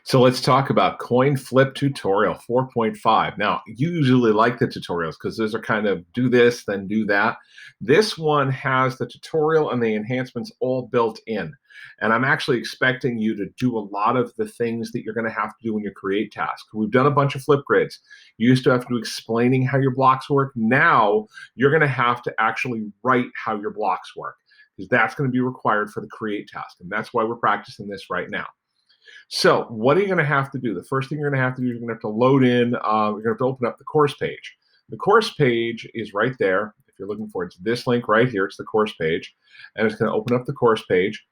So let's talk about Coin Flip Tutorial 4.5. Now, you usually like the tutorials because those are kind of do this, then do that. This one has the tutorial and the enhancements all built in. And I'm actually expecting you to do a lot of the things that you're going to have to do in your create task. We've done a bunch of flip grids. You used to have to do explaining how your blocks work. Now you're going to have to actually write how your blocks work because that's going to be required for the create task. And that's why we're practicing this right now. So what are you going to have to do? The first thing you're going to have to do, you're going to have to load in, you're going to have to open up the course page. The course page is right there. If you're looking for it, it's this link right here. It's the course page. And it's going to open up the course page.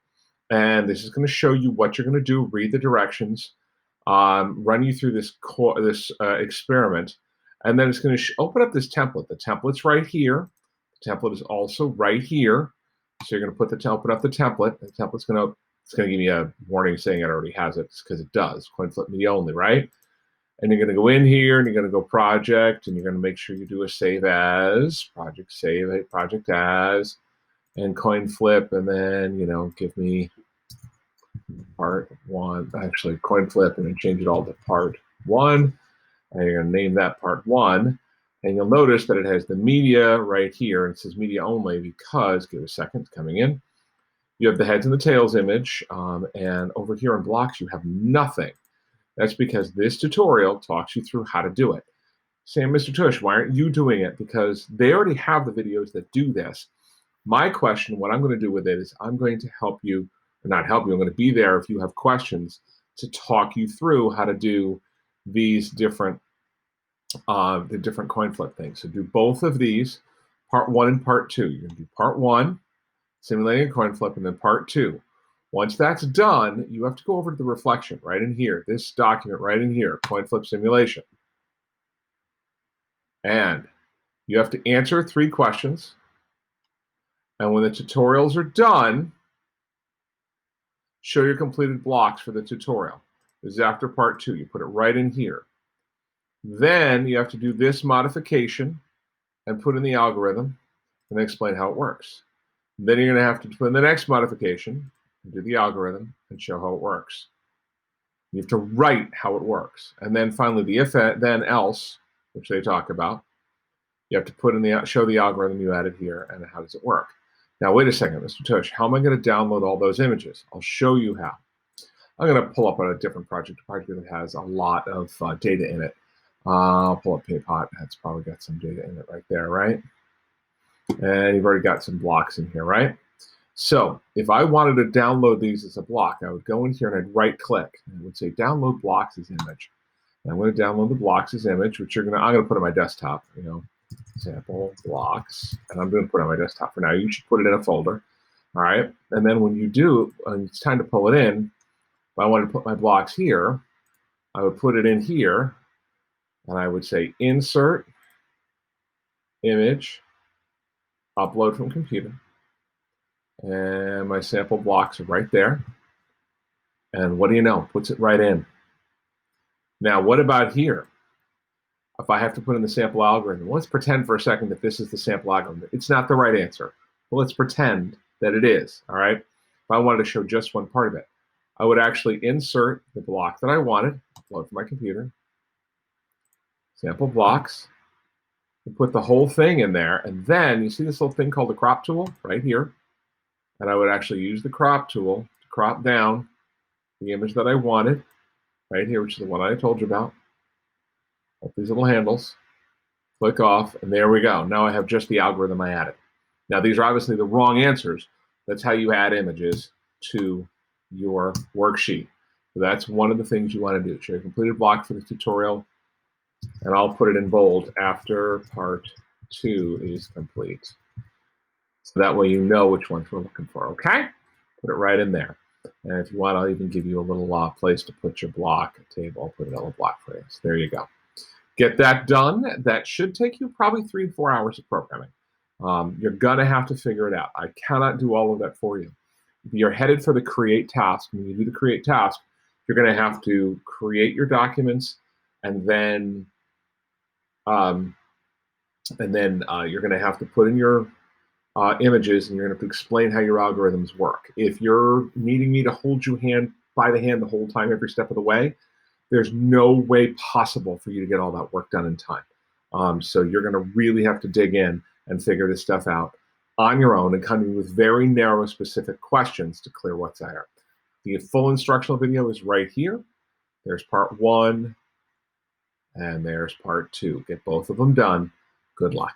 And this is going to show you what you're going to do, read the directions, run you through this experiment. And then it's going to open up this template. The template's right here. The template is also right here. So you're going to open up the template. The template's going to It's going to give me a warning saying it already has it because it does. CoinFlip Media only, right? And you're going to go in here and you're going to go project and you're going to make sure you do a save as, project save, project as, and CoinFlip, and then, give me part one. Actually, CoinFlip, and then change it all to part one. And you're going to name that part one. And you'll notice that it has the media right here. And it says media only because, give it a second, it's coming in. You have the heads and the tails image, and over here in blocks, you have nothing. That's because this tutorial talks you through how to do it. Sam, Mr. Tush, why aren't you doing it? Because they already have the videos that do this. My question, what I'm going to do with it is I'm going to help you, or not help you, I'm going to be there if you have questions to talk you through how to do these different, the different coin flip things. So do both of these, part one and part two. You're going to do part one, simulating a coin flip, and then part two. Once that's done, you have to go over to the reflection right in here, this document right in here, coin flip simulation. And you have to answer 3 questions. And when the tutorials are done, show your completed blocks for the tutorial. This is after part 2. You put it right in here. Then you have to do this modification and put in the algorithm and explain how it works. Then you're going to have to put in the next modification and do the algorithm and show how it works. You have to write how it works. And then finally the if then else, which they talk about, you have to put in the show the algorithm you added here and how does it work. Now wait a second, Mr. Tush, how am I going to download all those images? I'll show you how. I'm going to pull up on a different project that has a lot of data in it. I'll pull up Paypot. That's probably got some data in it right there, right? And you've already got some blocks in here, right? So if I wanted to download these as a block, I would go in here and I'd right click and it would say download blocks as image. And I'm going to download the blocks as image, which I'm going to put on my desktop, sample blocks, and I'm going to put it on my desktop for now. You should put it in a folder, all right? And then when you do, and it's time to pull it in, if I wanted to put my blocks here, I would put it in here, and I would say insert, image, upload from computer, and my sample blocks are right there. And what do you know? Puts it right in. Now, what about here? If I have to put in the sample algorithm, let's pretend for a second that this is the sample algorithm. It's not the right answer. But let's pretend that it is, all right? If I wanted to show just one part of it, I would actually insert the block that I wanted, upload from my computer, sample blocks, and put the whole thing in there. And then you see this little thing called the crop tool right here. And I would actually use the crop tool to crop down the image that I wanted right here, which is the one I told you about. These little handles, click off, and there we go. Now I have just the algorithm I added. Now these are obviously the wrong answers. That's how you add images to your worksheet. So that's one of the things you want to do. Show your completed block for the tutorial, and I'll put it in bold after part 2 is complete. So that way you know which ones we're looking for, okay? Put it right in there. And if you want, I'll even give you a little place to put your block table. I'll put a little block for you. So there you go. Get that done. That should take you probably 3 to 4 hours of programming. You're going to have to figure it out. I cannot do all of that for you. If you're headed for the create task, when you do the create task, you're going to have to create your documents, and then you're going to have to put in your images, and you're going to have to explain how your algorithms work. If you're needing me to hold your hand by the hand the whole time, every step of the way, there's no way possible for you to get all that work done in time. So you're going to really have to dig in and figure this stuff out on your own and coming with very narrow, specific questions to clear what's there. The full instructional video is right here. There's part 1, and there's part 2. Get both of them done. Good luck.